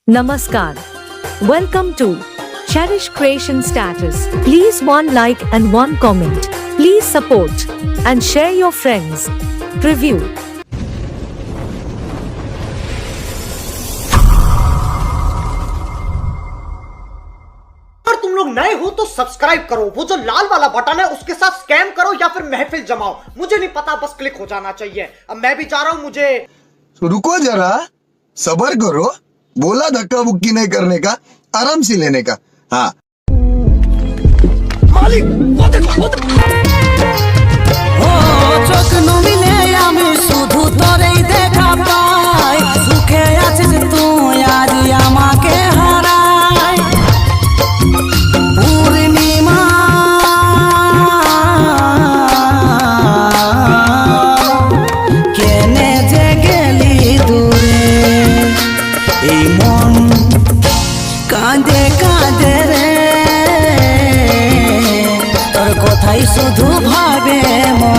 Namaskar. Welcome to Cherish Creation Status. Please one like and one comment. Please support and share your friends. Preview. अगर तुम लोग नए हो तो subscribe करो, वो जो लाल वाला बटन है उसके साथ स्कैम करो या फिर महफिल जमाओ, मुझे नहीं पता, बस क्लिक हो जाना चाहिए। अब मैं भी जा रहा हूं, मुझे रुको जरा, सबर करो। बोला धक्का बुक्की नहीं करने का, आराम से लेने का। हाँ मालिक वो देखो, वो देखो। চোখ নমিলে আমি শুধু তোরেই দেখা পাই, সুখে আছিস তুই আজ আমাকে হারাই। পূর্ণিমা কেনে যে গেলি দূরে, এই মন কাঁদে কাঁদে রে, তোর কথাই শুধু ভাবে মন।